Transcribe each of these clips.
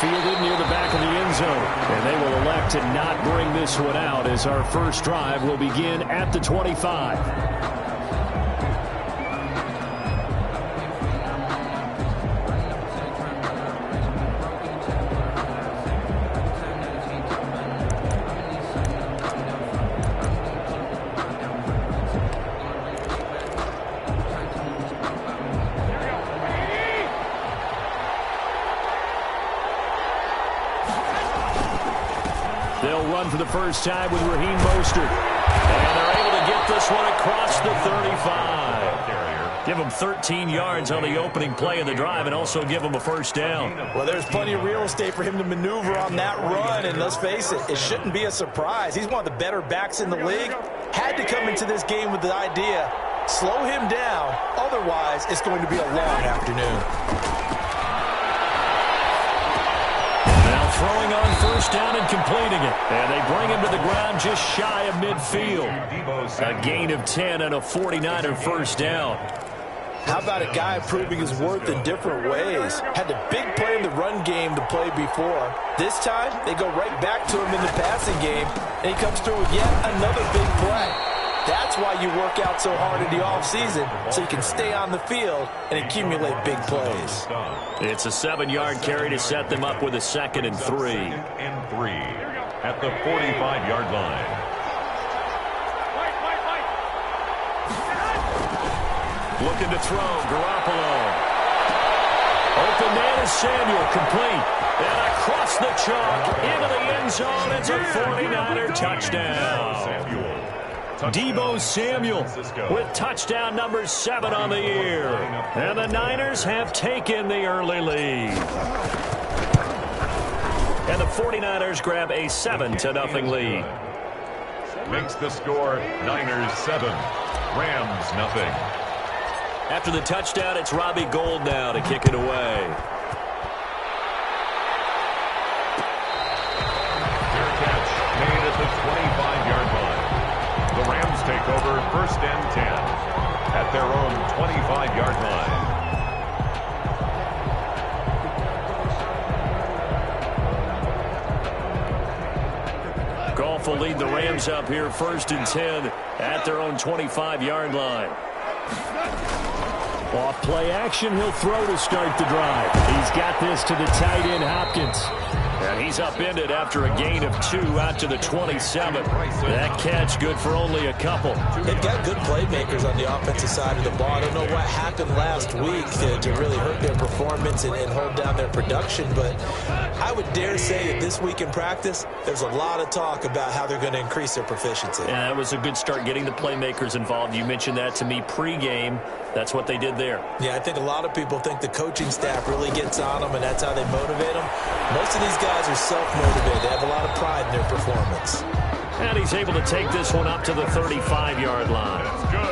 fielded near the back of the end zone. And they will elect to not bring this one out as our first drive will begin at the 25. They'll run for the first time with Raheem Mostert. And they're able to get this one across the 35. Give them 13 yards on the opening play of the drive and also give them a first down. Well, there's plenty of real estate for him to maneuver on that run. And let's face it, it shouldn't be a surprise. He's one of the better backs in the league. Had to come into this game with the idea, slow him down. Otherwise, it's going to be a long afternoon. Throwing on first down and completing it. And they bring him to the ground just shy of midfield. A gain of 10 and a 49er first down. How about a guy proving his worth in different ways? Had a big play in the run game to play before. This time, they go right back to him in the passing game. And he comes through with yet another big play. That's why you work out so hard in the offseason, so you can stay on the field and accumulate big plays. It's a 7-yard carry to set them up with a 2nd and 3. At the 45-yard line. Looking to throw, Garoppolo. Open man is Samuel, complete. And across the chalk, into the end zone. It's a 49er touchdown. Deebo Samuel with touchdown number 7 on the year. And the Niners have taken the early lead. And the 49ers grab a 7-0 lead. Makes the score Niners 7, Rams nothing. After the touchdown, it's Robbie Gould now to kick it away. Fair catch made at the 25-yard line. The Rams take over 1st and 10 at their own 25-yard line. Goff will lead the Rams up here 1st and 10 at their own 25-yard line. Off play action, he'll throw to start the drive. He's got this to the tight end, Hopkins. And he's upended after a gain of 2 out to the 27. That catch good for only a couple. They've got good playmakers on the offensive side of the ball. I don't know what happened last week to really hurt their performance and hold down their production, but I would dare say that this week in practice, there's a lot of talk about how they're going to increase their proficiency. Yeah, that was a good start getting the playmakers involved. You mentioned that to me pregame. That's what they did there. Yeah, I think a lot of people think the coaching staff really gets on them, and that's how they motivate them. Most of these guys are self-motivated. They have a lot of pride in their performance. And he's able to take this one up to the 35-yard line.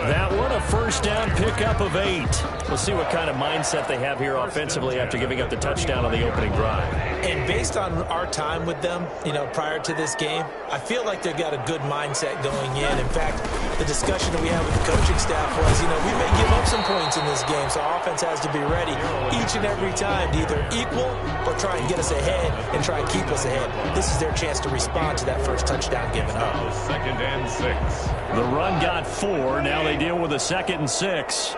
That one, a first down pickup of 8. We'll see what kind of mindset they have here offensively after giving up the touchdown on the opening drive. And based on our time with them, prior to this game, I feel like they've got a good mindset going in. In fact, the discussion that we had with the coaching staff was, we may give up some points in this game, so offense has to be ready each and every time to either equal or try and get us ahead and try and keep us ahead. This is their chance to respond to that first touchdown given up. 2nd and 6. The run got 4. Now they deal with a 2nd and 6.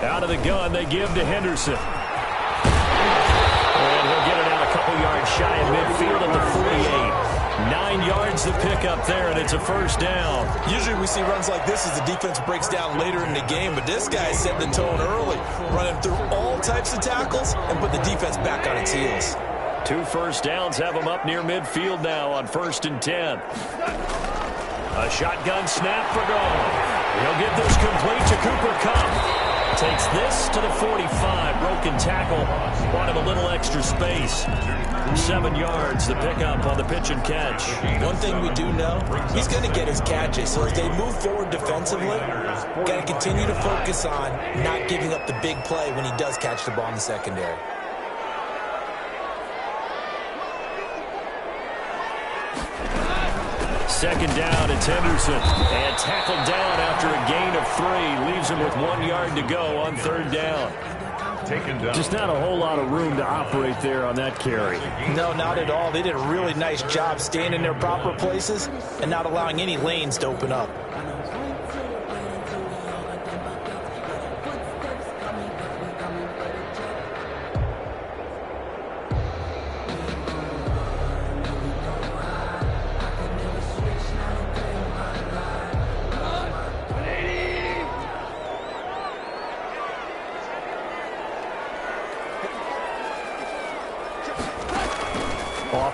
Out of the gun, they give to Henderson. And he'll get it out a couple yards shy of midfield at the 48. 9 yards to pick up there, and it's a first down. Usually we see runs like this as the defense breaks down later in the game, but this guy set the tone early, running through all types of tackles and put the defense back on its heels. 2 first downs have him up near midfield now on 1st and 10. A shotgun snap for Goff. He'll get this complete to Cooper Kupp. Takes this to the 45. Broken tackle. Bought him a little extra space. 7 yards, the pickup on the pitch and catch. One thing we do know, he's going to get his catches. So as they move forward defensively, got to continue to focus on not giving up the big play when he does catch the ball in the secondary. second down. It's Henderson. And tackled down after a gain of 3. Leaves him with 1 yard to go on third down. Taken down. Just not a whole lot of room to operate there on that carry. No, not at all. They did a really nice job staying in their proper places and not allowing any lanes to open up.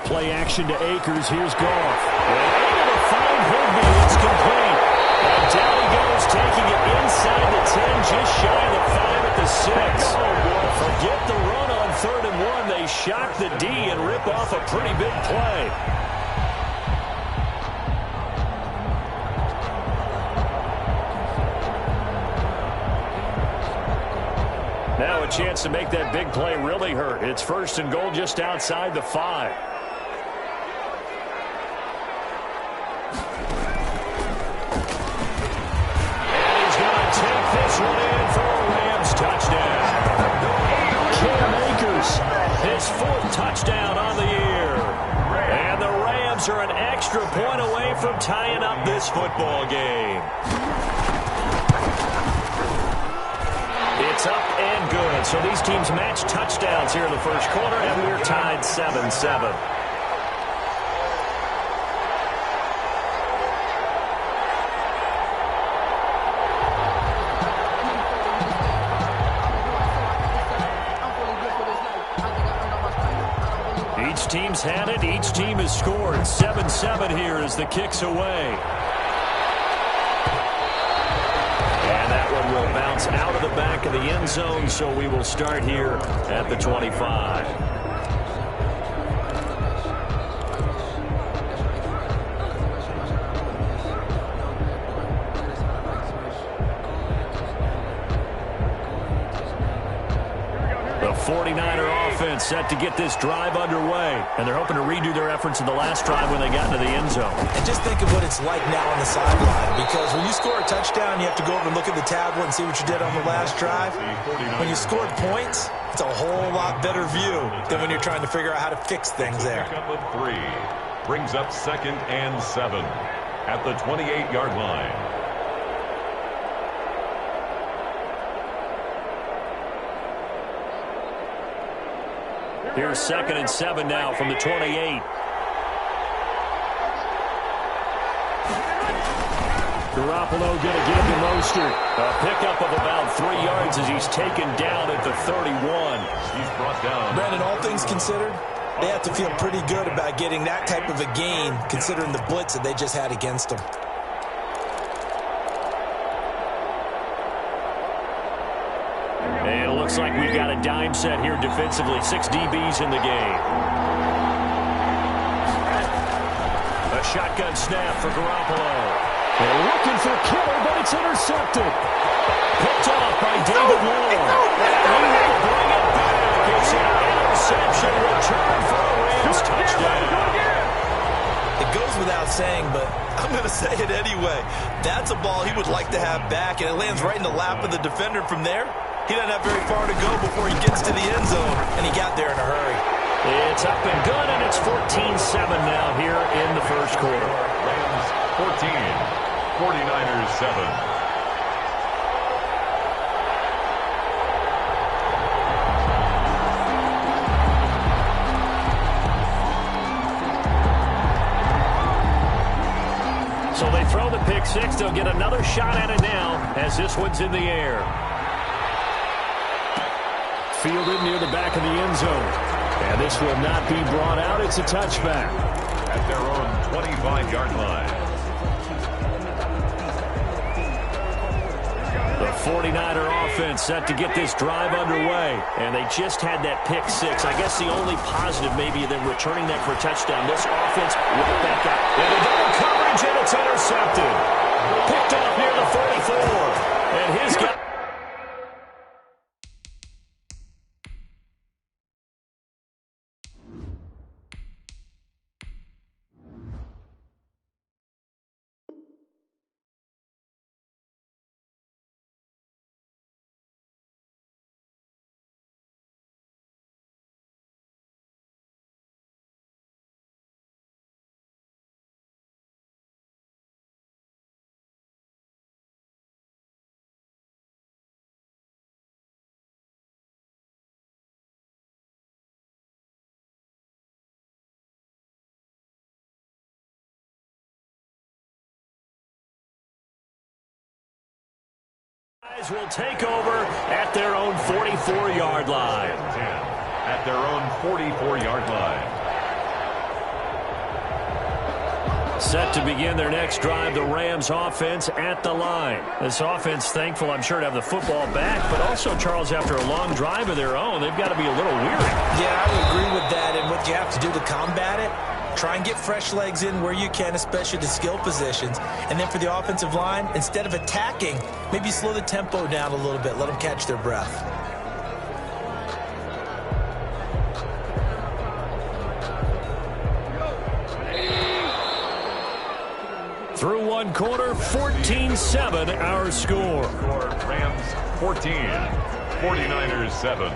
Play action to Akers. Here's Goff. Able to find Higbee. It's complete. And down he goes, taking it inside the 10, just shy of the 5 at the 6. Forget the run on 3rd and 1. They shock the D and rip off a pretty big play. Now a chance to make that big play really hurt. It's 1st and goal just outside the 5. This one in for a Rams touchdown. Cam Akers, his 4th touchdown on the year. And the Rams are an extra point away from tying up this football game. It's up and good. So these teams match touchdowns here in the first quarter, and we're tied 7-7. Each team's had it. Each team has scored. 7-7 here as the kick's away. And that one will bounce out of the back of the end zone, so we will start here at the 25. The 49er offense set to get this drive underway. And they're hoping to redo their efforts in the last drive when they got into the end zone. And just think of what it's like now on the sideline. Because when you score a touchdown, you have to go over and look at the tablet and see what you did on the last drive. When you scored points, it's a whole lot better view than when you're trying to figure out how to fix things there. Pickup of 3 brings up 2nd and 7 at the 28-yard line. Here's 2nd and 7 now from the 28. Garoppolo going to give to Mostert. A pickup of about 3 yards as he's taken down at the 31. He's brought down. Brandon, all things considered, they have to feel pretty good about getting that type of a gain considering the blitz that they just had against them. And it looks like we've got a dime set here defensively. 6 DBs in the game. A shotgun snap for Garoppolo. They're looking for Kittle, but it's intercepted. Picked off by David Moore. And he will bring it back. It's an interception return for a Rams touchdown. It goes without saying, but I'm going to say it anyway. That's a ball he would like to have back, and it lands right in the lap of the defender from there. He doesn't have very far to go before he gets to the end zone, and he got there in a hurry. It's up and good, and it's 14-7 now here in the first quarter. Rams 14, 49ers 7. So they throw the pick six. They'll get another shot at it now as this one's in the air. Fielded near the back of the end zone. And this will not be brought out. It's a touchback. At their own 25-yard line. The 49er offense set to get this drive underway. And they just had that pick six. I guess the only positive maybe than returning that for a touchdown. This offense right back out. Into double coverage, and it's intercepted. Picked off near the 44. And his guy Will take over at their own 44-yard line. 10 at their own 44-yard line. Set to begin their next drive, the Rams offense at the line. This offense thankful, I'm sure, to have the football back, but also, Charles, after a long drive of their own, they've got to be a little weary. Yeah, I would agree with that, and what you have to do to combat it, try and get fresh legs in where you can, especially the skill positions. And then for the offensive line, instead of attacking, maybe slow the tempo down a little bit. Let them catch their breath. Through one quarter, 14-7 our score. Rams 14, 49ers 7.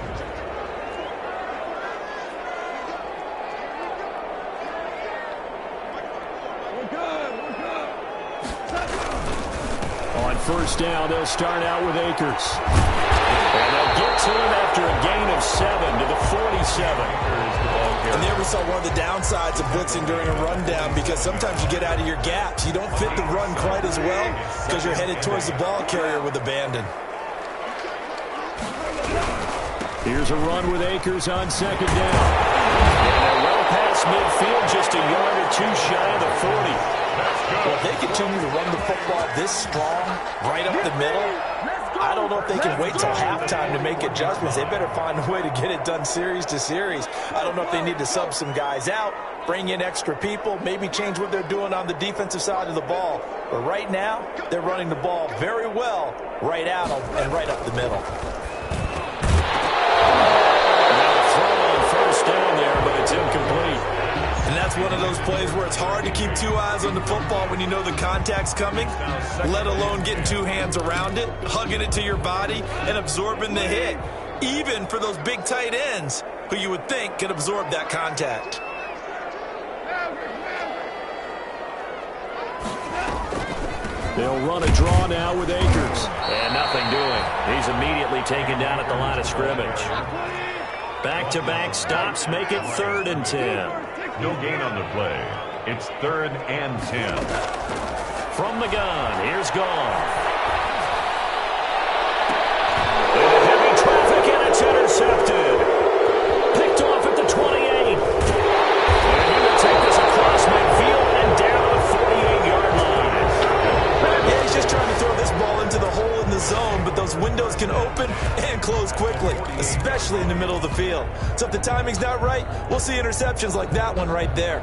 On first down, they'll start out with Akers. And they'll get to him after a gain of 7 to the 47. And there we saw one of the downsides of blitzing during a rundown, because sometimes you get out of your gaps. You don't fit the run quite as well because you're headed towards the ball carrier with abandon. Here's a run with Akers on second down. And they're well past midfield, just a yard or two shy of the 40. Well, if they continue to run the football this strong, right up the middle, I don't know if they can wait till halftime to make adjustments. They better find a way to get it done series to series. I don't know if they need to sub some guys out, bring in extra people, maybe change what they're doing on the defensive side of the ball. But right now, they're running the ball very well right out and right up the middle. Now a throw on first down there, but it's incomplete. And that's one of those plays where it's hard to keep two eyes on the football when you know the contact's coming, let alone getting two hands around it, hugging it to your body, and absorbing the hit, even for those big tight ends who you would think could absorb that contact. They'll run a draw now with Akers. And nothing doing. He's immediately taken down at the line of scrimmage. Back-to-back stops make it 3rd and 10. No gain on the play. It's 3rd and 10. From the gun, here's Goff. Into heavy traffic, and it's intercepted. Picked off at the 28. And he will take this across midfield and down the 48-yard line. Yeah, he's just trying to throw this ball into the hole in the zone, but those windows can open and close quickly, especially in the middle of the field. So if the timing's not right, we'll see interceptions like that one right there.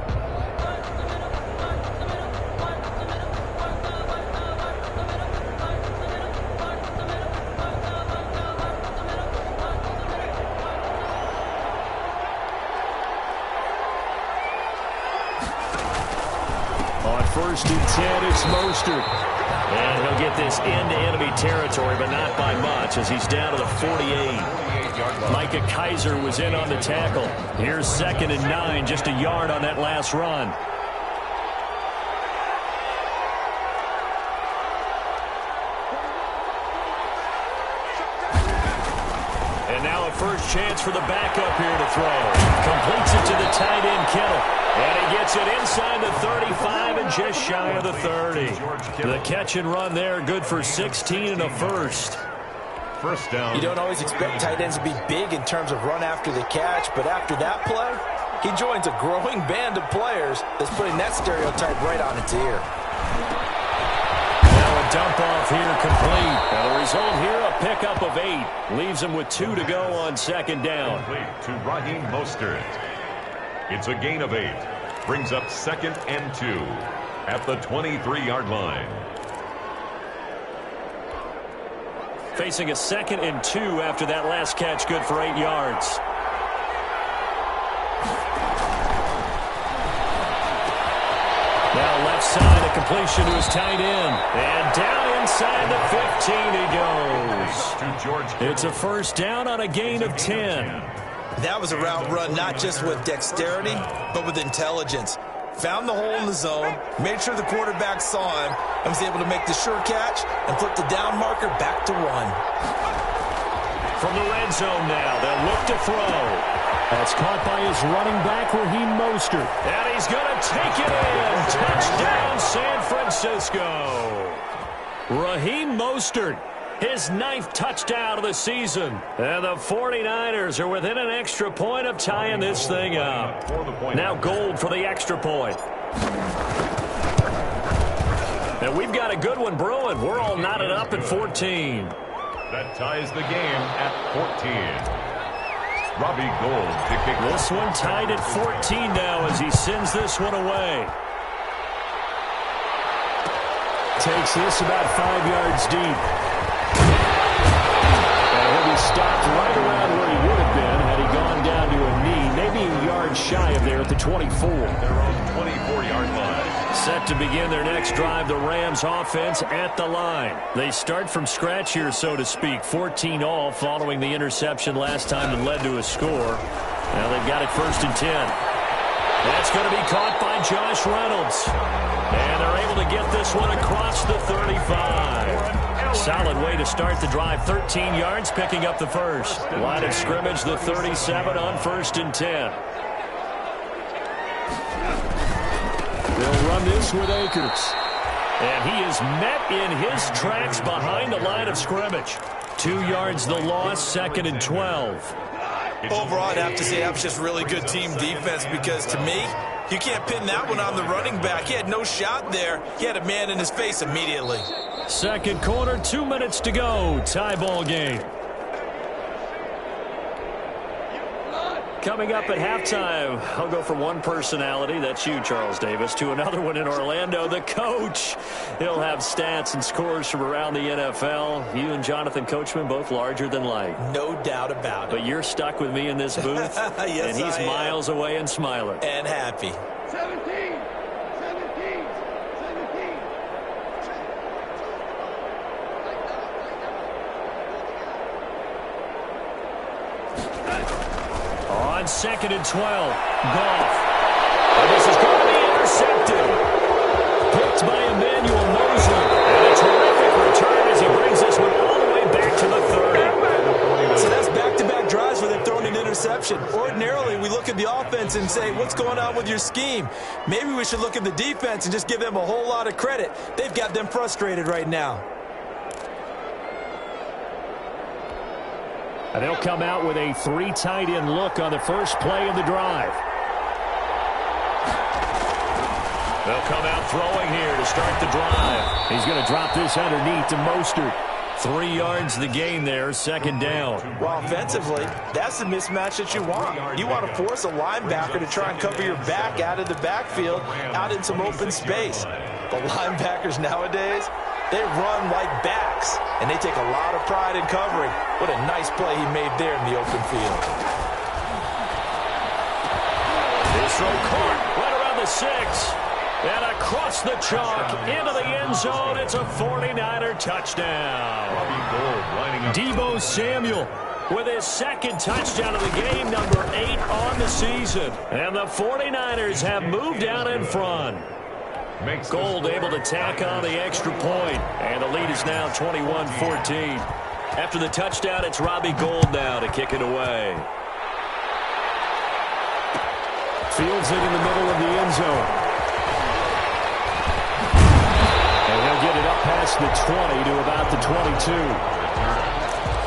On 1st and 10, it's Mostert. And he'll get this into enemy territory, but not by much, as he's down to the 48. Micah Kiser was in on the tackle. Here's 2nd and 9, just a yard on that last run. And now a first chance for the backup here to throw. Completes it to the tight end, Kittle. And he gets it inside the 35 and just shy of the 30. The catch and run there, good for 16 and a first. First down. You don't always expect tight ends to be big in terms of run after the catch, but after that play, he joins a growing band of players that's putting that stereotype right on its ear. Now a dump off here complete. And the result here, a pickup of 8. Leaves him with 2 to go on 2nd down. Complete to Raheem Mostert. It's a gain of 8. Brings up 2nd and 2 at the 23-yard line. Facing a 2nd and 2 after that last catch, good for 8 yards. Now left side, a completion to his tight end. And down inside the 15 he goes. To George Kittle. It's a first down on a gain of 10. That was a route run not just with dexterity, but with intelligence. Found the hole in the zone, made sure the quarterback saw him, and was able to make the sure catch and flip the down marker back to 1. From the red zone now, they'll look to throw. That's caught by his running back, Raheem Mostert. And he's going to take it in. Touchdown, San Francisco. Raheem Mostert his 9th touchdown of the season. And the 49ers are within an extra point of tying this thing up. Now Gould for the extra point. And we've got a good one brewing. We're all knotted up at 14. That ties the game at 14. Robbie Gould to kick. This one tied at 14 now as he sends this one away. Takes this about 5 yards deep. And he'll be stopped right around where he would have been had he gone down to a knee, maybe a yard shy of there at the 24. Their own 24-yard line. Set to begin their next drive, the Rams offense at the line. They start from scratch here, so to speak. 14 all following the interception last time that led to a score. Now they've got it 1st and 10. That's going to be caught by Josh Reynolds. And they're able to get this one across the 35. Solid way to start the drive. 13 yards, picking up the first. Line of scrimmage, the 37 on 1st and 10. They'll run this with Akers. And he is met in his tracks behind the line of scrimmage. 2 yards the loss, 2nd and 12. Overall, I'd have to say that was just really good team defense because, to me, you can't pin that one on the running back. He had no shot there. He had a man in his face immediately. Second quarter, 2 minutes to go. Tie ball game. Coming up at halftime, I'll go from one personality, that's you, Charles Davis, to another one in Orlando, the coach. He'll have stats and scores from around the NFL. You and Jonathan Coachman, both larger than life. No doubt about it. But you're stuck with me in this booth, yes, and he's miles away and smiling. And happy. 17. On 2nd and 12, Goff. And this is going to be intercepted. Picked by Emmanuel Mosley. And a terrific return as he brings this one all the way back to the 30. So that's back-to-back drives where they've thrown an interception. Ordinarily, we look at the offense and say, what's going on with your scheme? Maybe we should look at the defense and just give them a whole lot of credit. They've got them frustrated right now. And they'll come out with a 3 tight end look on the first play of the drive. They'll come out throwing here to start the drive. He's going to drop this underneath to Mostert. 3 yards the gain there, 2nd down. Well, offensively, that's the mismatch that you want. You want to force a linebacker to try and cover your back out of the backfield, out in some open space. The linebackers nowadays, they run like backs, and they take a lot of pride in covering. What a nice play he made there in the open field. This throw caught right around the 6. And across the chalk into the end zone. It's a 49er touchdown. Deebo Samuel with his 2nd touchdown of the game, number 8 on the season. And the 49ers have moved out in front. Gould able to tack on the extra point. And the lead is now 21-14. After the touchdown, it's Robbie Gould now to kick it away. Fields it in the middle of the end zone. And he'll get it up past the 20 to about the 22.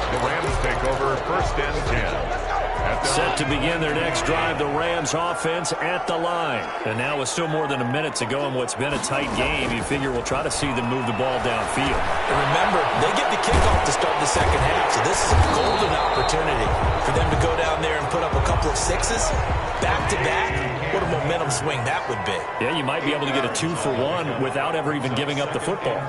The Rams take over 1st and 10. Set to begin their next drive, the Rams offense at the line. And now with still more than a minute to go in what's been a tight game, you figure we'll try to see them move the ball downfield. And remember, they get the kickoff to start the 2nd half, so this is a golden opportunity for them to go down there and put up a couple of 6s back-to-back. What a momentum swing that would be. Yeah, you might be able to get a 2-for-1 without ever even giving up the football.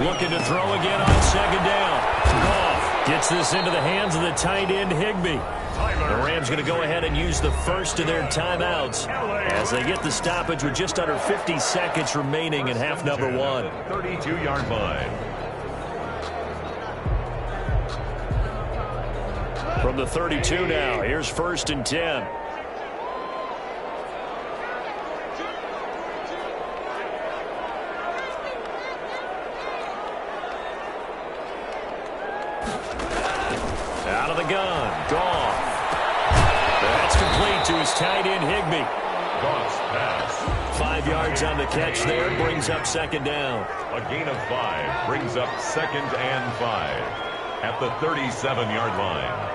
Looking to throw again on 2nd down. Goff gets this into the hands of the tight end Higbee. The Rams going to go ahead and use the first of their timeouts as they get the stoppage with just under 50 seconds remaining in half number 1. 32-yard line. From the 32 now, here's 1st and 10. Out of the gun, Goff. That's complete to his tight end Higbee. Goff's pass. 5 yards on the catch there, brings up second down. A gain of 5 brings up 2nd and 5 at the 37-yard line.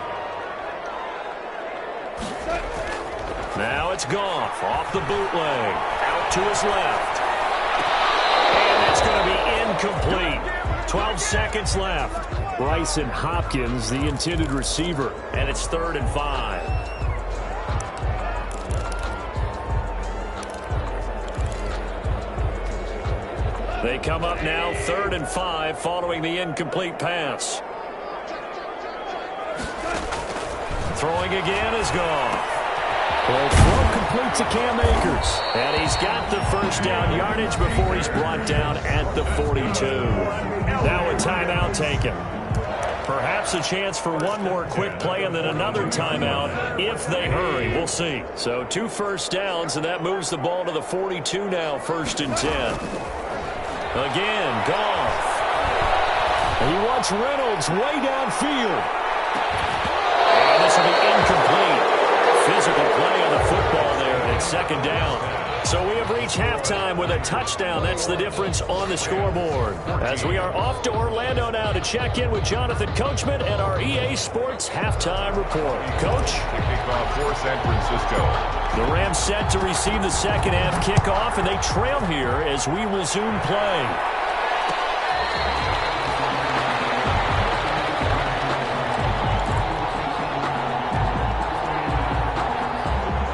Now it's Goff off the bootleg, out to his left. And that's going to be incomplete. 12 seconds left. Bryson Hopkins, the intended receiver, and it's 3rd and 5. They come up now 3rd and 5 following the incomplete pass. Throwing again is Goff. Well, throw complete to Cam Akers. And he's got the first down yardage before he's brought down at the 42. Now a timeout taken. Perhaps a chance for one more quick play and then another timeout if they hurry. We'll see. So 2 first downs, and that moves the ball to the 42 now, 1st and 10. Again, Goff. He wants Reynolds way downfield. And this will be incomplete. Physical play on the football there, and it's 2nd down. So we have reached halftime with a touchdown. That's the difference on the scoreboard. As we are off to Orlando now to check in with Jonathan Coachman and our EA Sports halftime report. Coach? Kickoff for San Francisco. The Rams set to receive the second half kickoff, and they trail here as we resume play.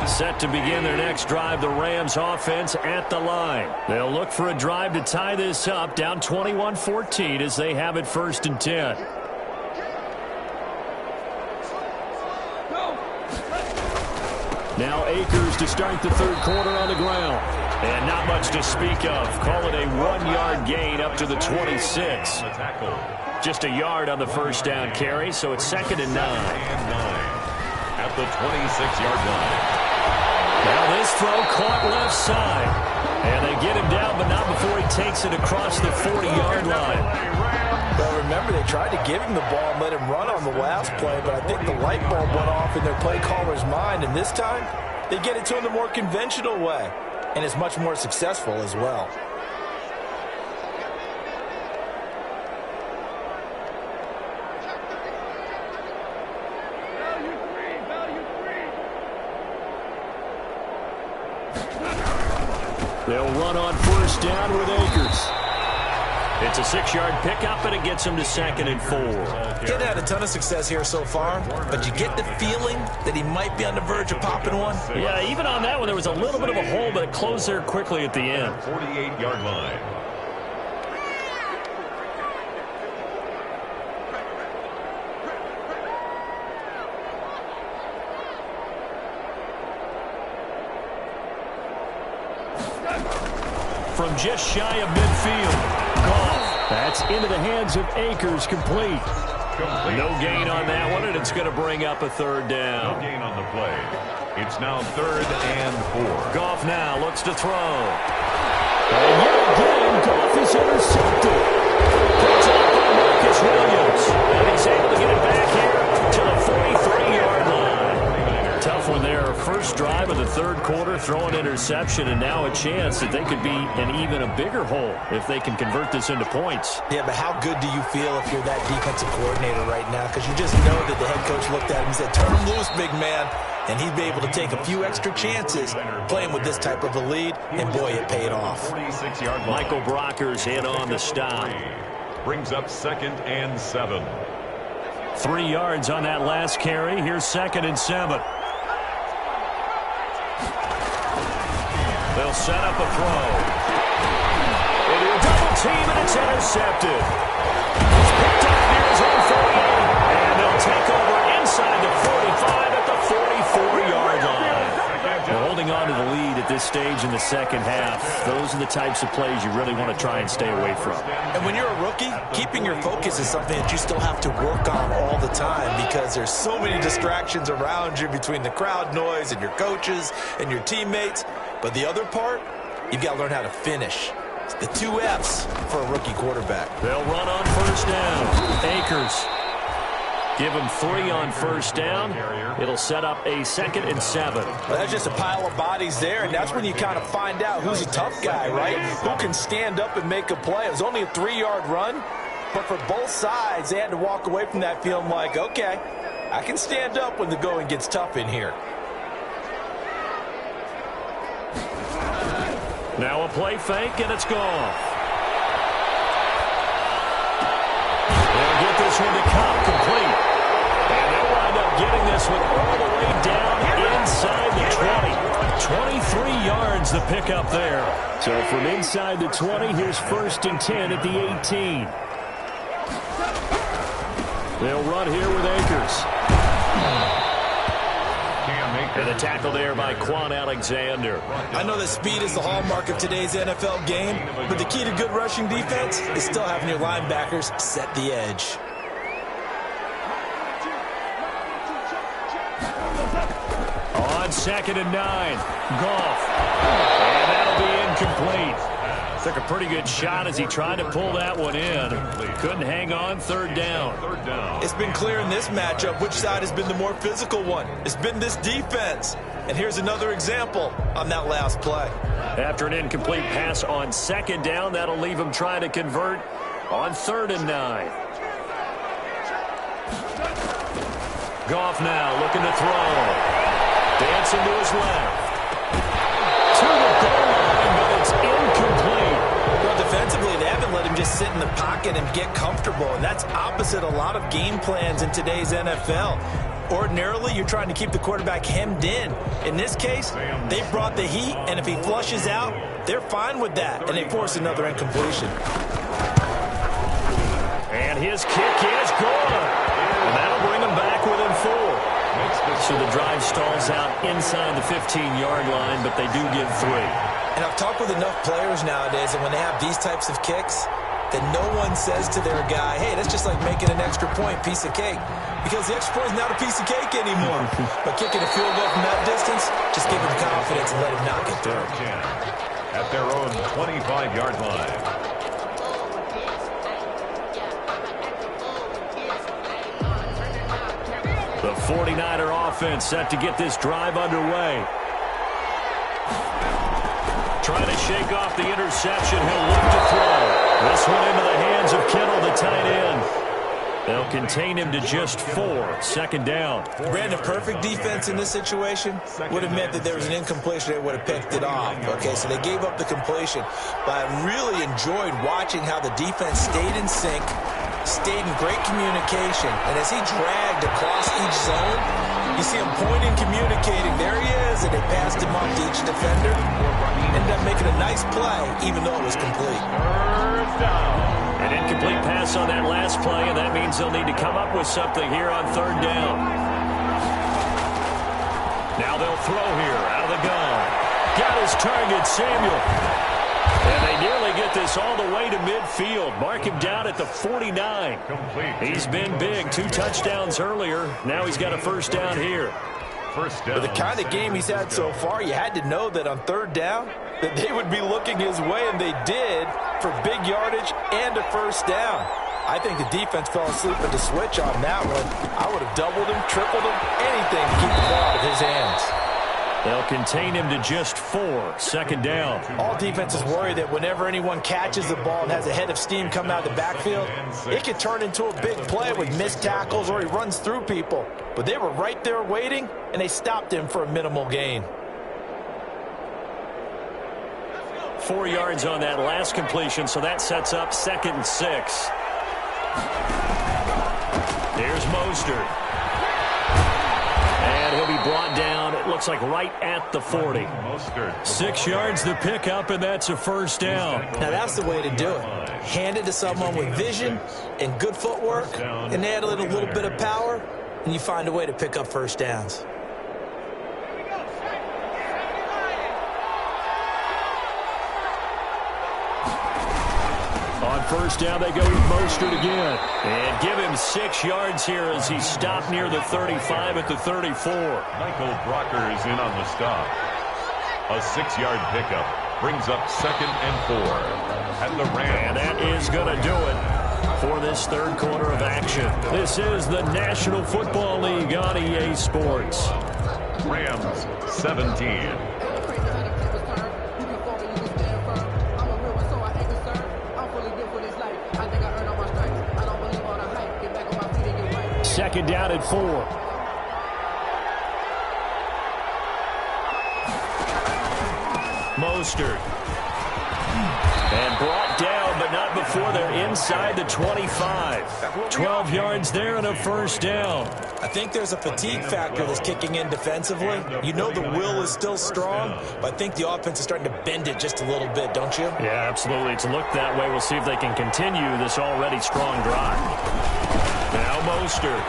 Set to begin their next drive, the Rams offense at the line. They'll look for a drive to tie this up, down 21-14 as they have it 1st and 10. Now Akers to start the 3rd quarter on the ground. And not much to speak of. Call it a 1-yard gain up to the 26. Just a yard on the first down carry, so it's 2nd and 9. At the 26-yard line. Now this throw caught left side. And they get him down, but not before he takes it across the 40-yard line. Well, remember, they tried to give him the ball and let him run on the last play, but I think the light bulb went off in their play caller's mind. And this time, they get it to him the more conventional way. And it's much more successful as well. They'll run on 1st down with Akers. It's a 6-yard pickup, and it gets him to 2nd and 4. Didn't have a ton of success here so far, but you get the feeling that he might be on the verge of popping one. Yeah, even on that one, there was a little bit of a hole, but it closed there quickly at the end. 48-yard line. From just shy of midfield, Goff. That's into the hands of Akers, complete. No gain on that one, and it's going to bring up a 3rd down. No gain on the play. It's now 3rd and 4. Goff now looks to throw. And yet again, Goff is intercepted. Picked up by Marcus Williams. And he's able to get it back here to the 43-yard line. Tough one there. First drive of the 3rd quarter, throw an interception, and now a chance that they could be in even a bigger hole if they can convert this into points. Yeah, but how good do you feel if you're that defensive coordinator right now? Because you just know that the head coach looked at him and said, turn him loose, big man. And he'd be able to take a few extra chances playing with this type of a lead, and boy, it paid off. Michael Brockers in on the stop. Brings up 2nd and 7. 3 yards on that last carry. Here's 2nd and 7. They'll set up a throw. They do a double team, and it's intercepted. It's picked up near his own 48, and they'll take over inside the 45 at the 44-yard line. We're holding on to the lead at this stage in the second half. Those are the types of plays you really want to try and stay away from. And when you're a rookie, keeping your focus is something that you still have to work on all the time because there's so many distractions around you between the crowd noise and your coaches and your teammates. But the other part, you've got to learn how to finish. It's the 2 F's for a rookie quarterback. They'll run on 1st down. Akers. Give him 3 on first down. It'll set up a 2nd and 7. Well, that's just a pile of bodies there, and that's when you kind of find out who's a tough guy, right? Who can stand up and make a play. It was only a 3-yard run, but for both sides, they had to walk away from that feeling like, okay, I can stand up when the going gets tough in here. Now a play fake, and it's gone. They'll get this one to Cobb, complete. And they'll wind up getting this one all the way down inside the 20. 23 yards the pickup there. So from inside the 20, here's 1st and 10 at the 18. They'll run here with Akers. And a tackle there by Quan Alexander. I know that speed is the hallmark of today's NFL game, but the key to good rushing defense is still having your linebackers set the edge. On 2nd and 9, Goff. And that'll be incomplete. Took a pretty good shot as he tried to pull that one in. Couldn't hang on, 3rd down. It's been clear in this matchup which side has been the more physical one. It's been this defense. And here's another example on that last play. After an incomplete pass on 2nd down, that'll leave him trying to convert on 3rd and 9. Goff now looking to throw. Dancing to his left. To the goal line, but it's incomplete. Well, defensively, they haven't let him just sit in the pocket and get comfortable, and that's opposite a lot of game plans in today's NFL. Ordinarily, you're trying to keep the quarterback hemmed in. In this case, they brought the heat, and if he flushes out, they're fine with that, and they force another incompletion. And his kick is gone. And that'll bring him back within 4. So the drive stalls out inside the 15-yard line, but they do give 3. And I've talked with enough players nowadays, and when they have these types of kicks, that no one says to their guy, hey, that's just like making an extra point, piece of cake. Because the extra point is not a piece of cake anymore. But kicking a field goal from that distance, just give him confidence and let him knock it through. At their own 25-yard line. The 49er offense set to get this drive underway. Trying to shake off the interception. He'll look to throw. This one into the hands of Kittle, the tight end. They'll contain him to just 4. 2nd down. Brandon, perfect defense in this situation would have meant that there was an incompletion. They would have picked it off. Okay, so they gave up the completion. But I really enjoyed watching how the defense stayed in sync, stayed in great communication. And as he dragged across each zone, you see him pointing, communicating. There he is, and they passed him off to each defender. Ended up making a nice play, even though it was complete. An incomplete pass on that last play, and that means they'll need to come up with something here on 3rd down. Now they'll throw here out of the gun. Got his target, Samuel. And they nearly get this all the way to midfield. Mark him down at the 49. He's been big. 2 touchdowns earlier. Now he's got a 1st down here. First down. With the kind of game he's had so far, you had to know that on 3rd down, that they would be looking his way, and they did, for big yardage and a 1st down. I think the defense fell asleep at the switch on that one. I would have doubled him, tripled him, anything to keep the ball out of his hands. They'll contain him to just 4. 2nd down. All defenses worry that whenever anyone catches the ball and has a head of steam come out of the backfield, it could turn into a big play with missed tackles or he runs through people. But they were right there waiting, and they stopped him for a minimal gain. 4 yards on that last completion, so that sets up 2nd and 6. Here's Mostert. And he'll be brought down, it looks like right at the 40. 6 yards the pickup, and that's a 1st down. Now that's the way to do it. Hand it to someone with vision and good footwork, and add a little bit of power, and you find a way to pick up 1st downs. On 1st down, they go with Mostert again. And give him 6 yards here as he stopped near the 35 at the 34. Michael Brockers in on the stop. A 6-yard pickup brings up 2nd and 4 at the Rams. And that is going to do it. for this third quarter of action. This is the National Football League on EA Sports. Rams 17. Second down at 4. Mostert. And brought down, but not before they're inside the 25. 12 yards there and a first down. I think there's a fatigue factor that's kicking in defensively. You know the will is still strong, but I think the offense is starting to bend it just a little bit, don't you? Yeah, absolutely. It's looked that way. We'll see if they can continue this already strong drive. Now Mostert.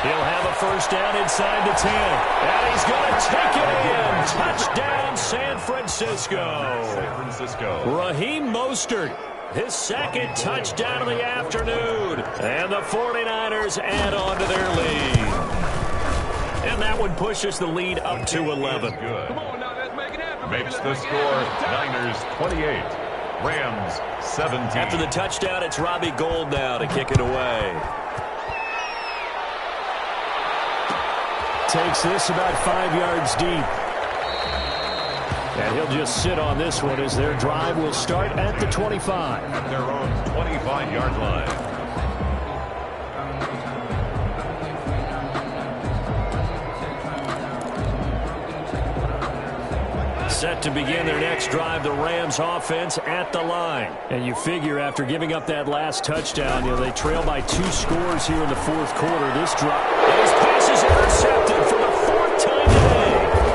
He'll have a first down inside the 10. And he's going to take it in. Touchdown, San Francisco. San Francisco. Raheem Mostert, his second touchdown of the afternoon. And the 49ers add on to their lead. And that one pushes the lead up to 11. Good. Makes the score Niners 28. Rams 17. After the touchdown, it's Robbie Gould now to kick it away. Takes this about 5 yards deep. And he'll just sit on this one as their drive will start at the 25. At their own 25-yard line. Set to begin their next drive, the Rams offense at the line. And you figure after giving up that last touchdown, they trail by 2 scores here in the fourth quarter. This drive, and his pass is intercepted for the 4th time today.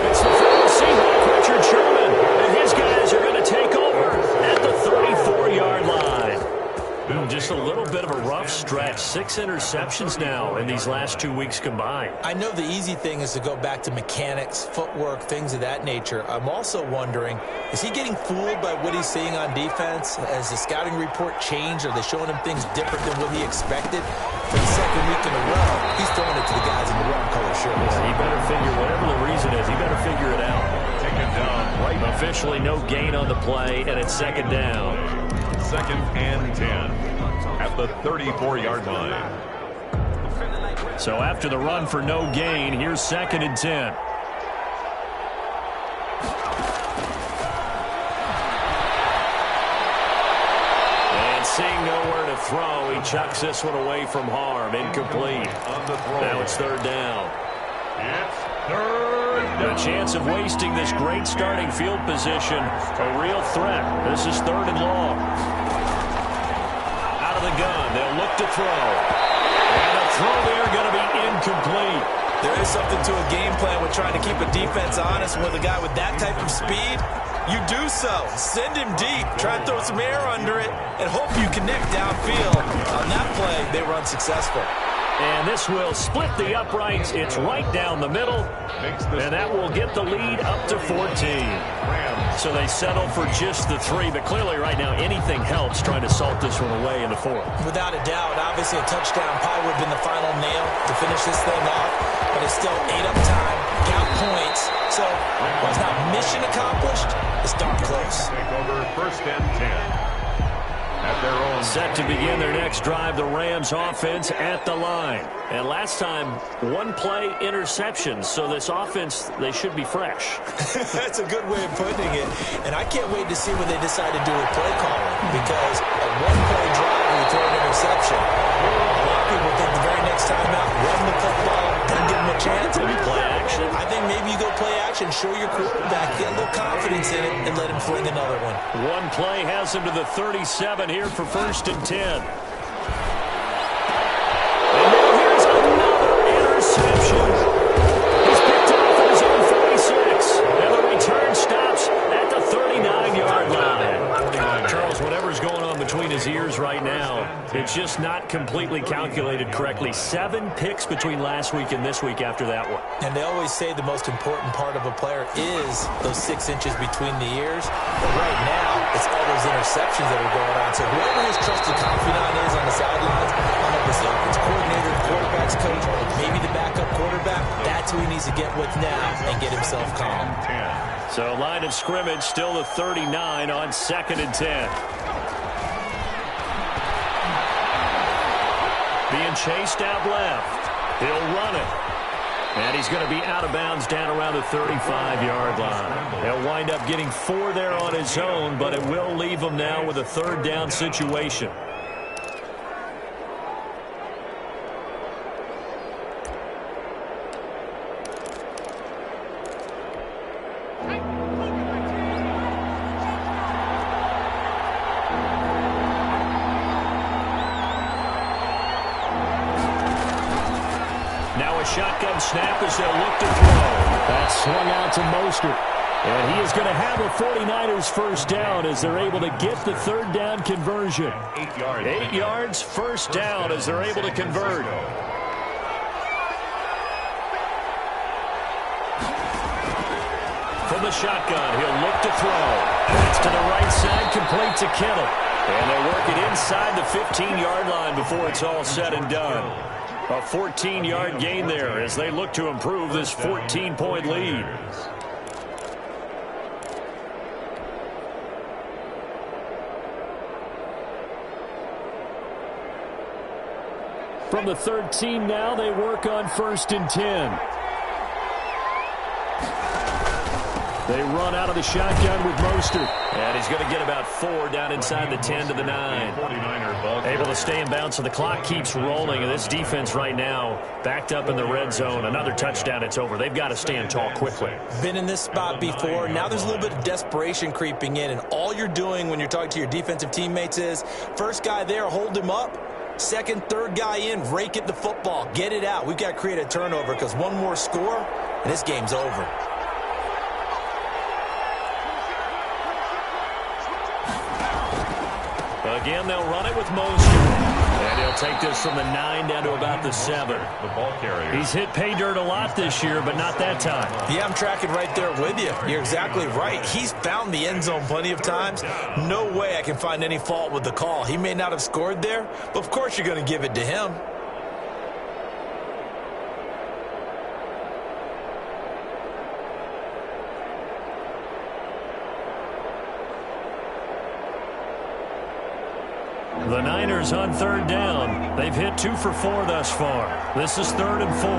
It's the former Seahawk, Richard Sherman, and his guys are going to take over at the 34-yard line. Just a little bit of a rough stretch. 6 interceptions now in these last 2 weeks combined. I know the easy thing is to go back to mechanics, footwork, things of that nature. I'm also wondering, is he getting fooled by what he's seeing on defense? Has the scouting report changed? Are they showing him things different than what he expected? For the second week in a row, he's throwing it to the guys in the wrong color shirts. Yeah, he better figure, whatever the reason is, he better figure it out. Take it down right. Officially no gain on the play, and it's second down. 2nd and 10 at the 34-yard line. So after the run for no gain, here's 2nd and 10. And seeing nowhere to throw, he chucks this one away from harm. Incomplete. Now it's 3rd down. It's 3rd down. The chance of wasting this great starting field position, a real threat. This is 3rd and long. Out of the gun, they'll look to throw. And a throw there going to be incomplete. There is something to a game plan with trying to keep a defense honest. With a guy with that type of speed, you do so. Send him deep. Try and throw some air under it and hope you connect downfield. On that play, they were unsuccessful. And this will split the uprights. It's right down the middle. And that will get the lead up to 14. So they settle for just the 3. But clearly right now anything helps trying to salt this one away in the 4th. Without a doubt, obviously a touchdown probably would have been the final nail to finish this thing off. But it's still ate up time, count points. So while it's not mission accomplished, it's darn close. Take over 1st and 10. At their own. Set to begin their next drive, the Rams offense at the line. And last time, 1-play interception. So this offense, they should be fresh. That's a good way of putting it. And I can't wait to see what they decide to do with play calling. Because a 1-play drive where you throw an interception, a lot of people think the very next time out, run the football, then give them a chance. Maybe play action. I think maybe you go play action, show your quarterback, get a little confidence in it, and let him fling another one. 1 play has him to the 37 here for 1st and 10. And now here's another interception. He's picked off at his own 46. And the return stops at the 39-yard line. Charles, whatever's going on between his ears right now, it's just not completely calculated correctly. 7 picks between last week and this week after that one. And they always say the most important part of a player is those 6 inches between the ears. But right now, it's all those interceptions that are going on. So whoever his trusted confidant is on the sidelines, I don't know if it's the offense coordinator, the quarterback's coach, maybe the backup quarterback, that's who he needs to get with now and get himself calm. So line of scrimmage still the 39 on 2nd and 10. chased out left. He'll run it. And he's going to be out of bounds down around the 35-yard line. He'll wind up getting 4 there on his own, but it will leave him now with a third down situation. Shotgun snap as they'll look to throw. That's swung out to Mostert. And he is going to have a 49ers first down as they're able to get the third down conversion. 8 yards. 8 yards, first down as they're able to convert. From the shotgun, he'll look to throw. It's to the right side, complete to Kittle. And they work it inside the 15-yard line before it's all said and done. A 14-yard gain there as they look to improve this 14-point lead. From the 13 now, they work on 1st and 10. They run out of the shotgun with Mostert. And he's going to get about 4 down inside the 10 to the 9. Able to stay in bounds, so the clock keeps rolling. And this defense right now backed up in the red zone. Another touchdown, it's over. They've got to stand tall quickly. Been in this spot before. Now there's a little bit of desperation creeping in. And all you're doing when you're talking to your defensive teammates is, first guy there, hold him up. Second, third guy in, rake at the football. Get it out. We've got to create a turnover because one more score, and this game's over. Again, they'll run it with Mostert. And he'll take this from the 9 down to about the 7. The ball carrier. He's hit pay dirt a lot this year, but not that time. Yeah, I'm tracking right there with you. You're exactly right. He's found the end zone plenty of times. No way I can find any fault with the call. He may not have scored there, but of course you're going to give it to him. The Niners on 3rd down. They've hit 2 for 4 thus far. This is 3rd and 4.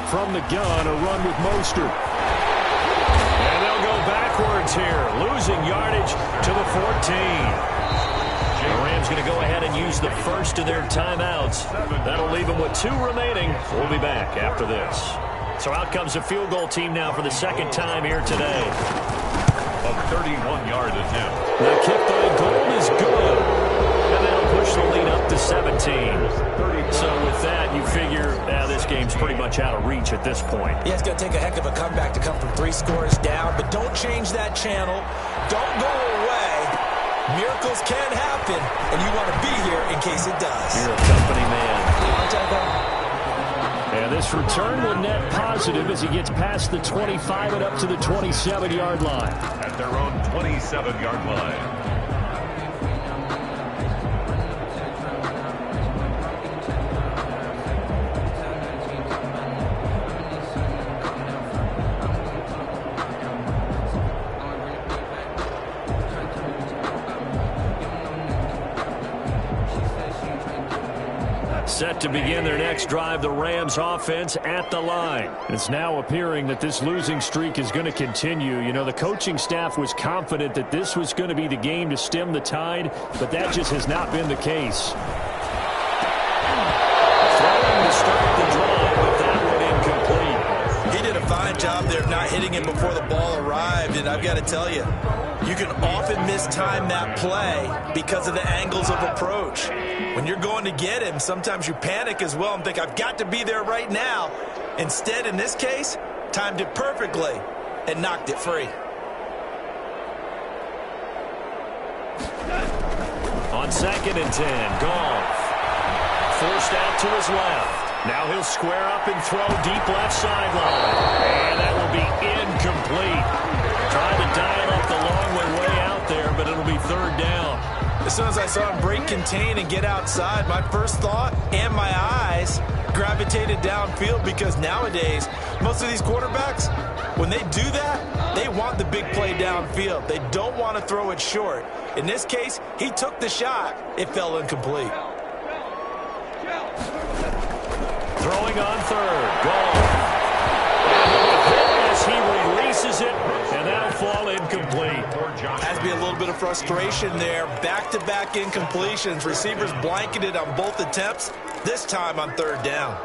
From the gun, a run with Mostert. And they'll go backwards here, losing yardage to the 14. The Rams going to go ahead and use the first of their timeouts. That'll leave them with 2 remaining. We'll be back after this. So out comes a field goal team now for the second time here today. A 31-yard attempt. The kick by Gould is good. And that'll push the lead up to 17. So with that, you figure this game's pretty much out of reach at this point. Yeah, it's going to take a heck of a comeback to come from 3 scores down, but don't change that channel. Don't go away. Miracles can happen, and you want to be here in case it does. You're a company man. And this return will net positive as he gets past the 25 and up to the 27-yard line. At their own 27-yard line. Set to begin their next drive, the Rams offense at the line. It's now appearing that this losing streak is going to continue. You know, the coaching staff was confident that this was going to be the game to stem the tide, but that just has not been the case. Throwing to start the drive, but that one incomplete. He did a fine job there of not hitting him before the ball arrived, and I've got to tell you, you can often mistime that play because of the angles of approach. When you're going to get him, sometimes you panic as well and think, I've got to be there right now. Instead, in this case, timed it perfectly and knocked it free. On 2nd and 10, Goff. Forced out to his left. Now he'll square up and throw deep left sideline. And that will be incomplete. Trying to dial up the long way out there, but it'll be 3rd down. As soon as I saw him break contain and get outside, my first thought and my eyes gravitated downfield because nowadays, most of these quarterbacks, when they do that, they want the big play downfield. They don't want to throw it short. In this case, he took the shot. It fell incomplete. Throwing on third. Gone. As he releases it, and that'll fall incomplete. Has to be a little bit of frustration there. Back-to-back incompletions. Receivers blanketed on both attempts, this time on third down.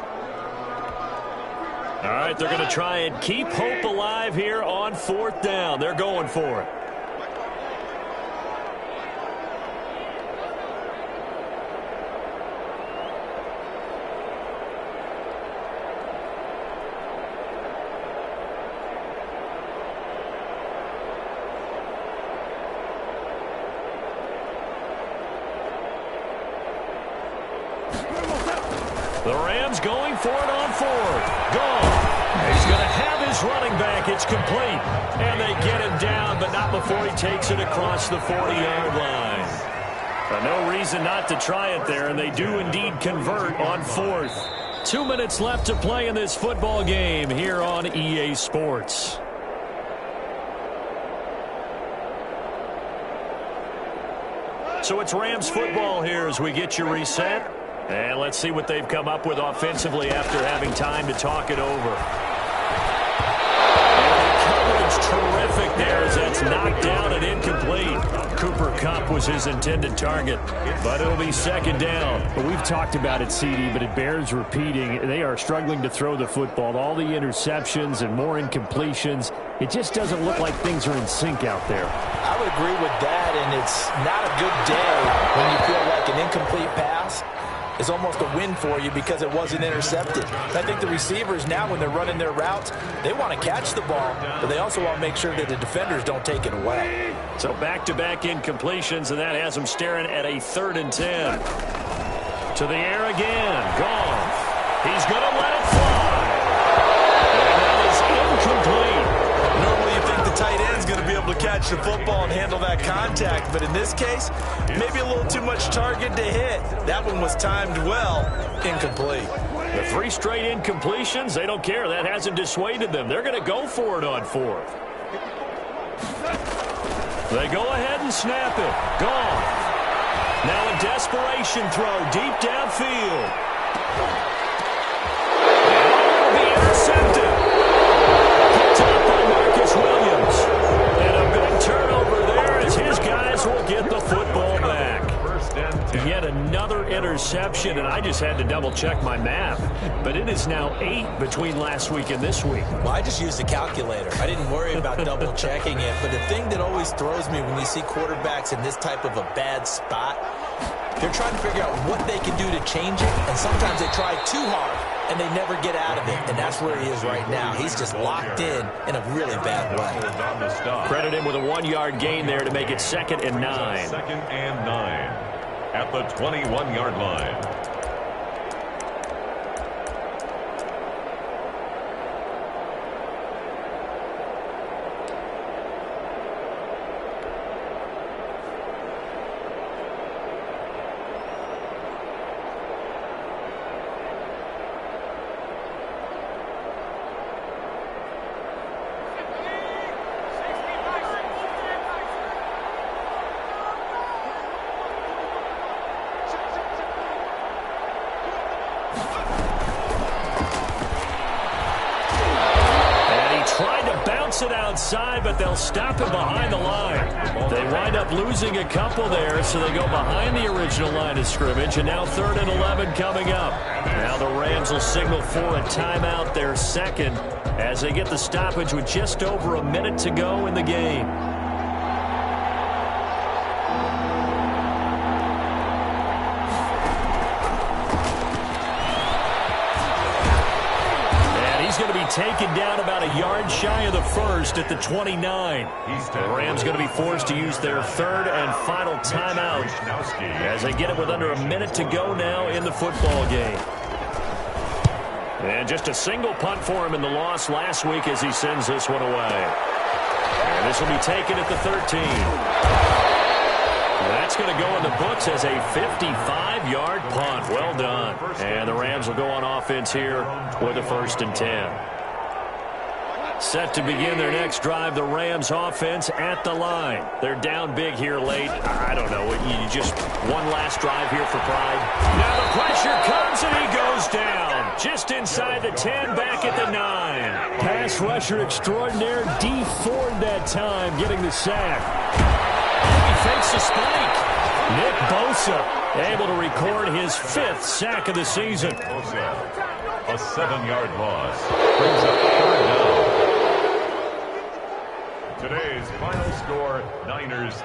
All right, they're going to try and keep hope alive here on fourth down. They're going for it. The Rams going for it on fourth. Gone. He's going to have his running back. It's complete. And they get him down, but not before he takes it across the 40-yard line. But no reason not to try it there, and they do indeed convert on fourth. 2 minutes left to play in this football game here on EA Sports. So it's Rams football here as we get you reset. And let's see what they've come up with offensively after having time to talk it over. And the coverage terrific there as that's knocked down and incomplete. Cooper Kupp was his intended target, but it'll be second down. Well, we've talked about it, CD, but it bears repeating. They are struggling to throw the football. All the interceptions and more incompletions. It just doesn't look like things are in sync out there. I would agree with that, and it's not a good day when you feel like an incomplete pass is almost a win for you because it wasn't intercepted. I think the receivers now, when they're running their routes, they want to catch the ball, but they also want to make sure that the defenders don't take it away. So back-to-back incompletions, and that has them staring at a 3rd and 10. To the air again. Gone. He's going to let it fly. And that is incomplete. Normally you think the tight end's going to be able to catch the football and handle that contact, but in this case, maybe a little too much target to hit. That one was timed well, incomplete. The 3 straight incompletions, they don't care. That hasn't dissuaded them. They're going to go for it on fourth. They go ahead and snap it. Gone. Now a desperation throw deep downfield. And it'll be intercepted. Picked up by Marcus Williams. And a big turnover there as his guys will get the football back. Yet another interception, and I just had to double-check my math. But it is now 8 between last week and this week. Well, I just used a calculator. I didn't worry about double-checking it. But the thing that always throws me when you see quarterbacks in this type of a bad spot, they're trying to figure out what they can do to change it. And sometimes they try too hard, and they never get out of it. And that's where he is right now. He's just locked in a really bad way. Credit him with a 1-yard gain there to make it 2nd and 9. 2nd and 9 at the 21-yard line. It outside, but they'll stop him behind the line. They wind up losing a couple there, so they go behind the original line of scrimmage, and now 3rd and 11 coming up. Now the Rams will signal for a timeout, their 2nd, as they get the stoppage with just over a minute to go in the game. Going to be taken down about a yard shy of the 1st at the 29. The Rams going to be forced to use their 3rd and final timeout as they get it with under a minute to go now in the football game. And just a single punt for him in the loss last week as he sends this one away. And this will be taken at the 13. That's going to go in the books as a 55-yard punt. Well done. And the Rams will go on offense here with a 1st and 10. Set to begin their next drive, the Rams offense at the line. They're down big here late. I don't know. You just one last drive here for pride. Now the pressure comes and he goes down. Just inside the 10, back at the 9. Pass rusher extraordinaire, D Ford that time, getting the sack. He fakes the spike. Nick Bosa able to record his 5th sack of the season. Bosa, a 7-yard loss. Brings up 3rd down. Today's final score, Niners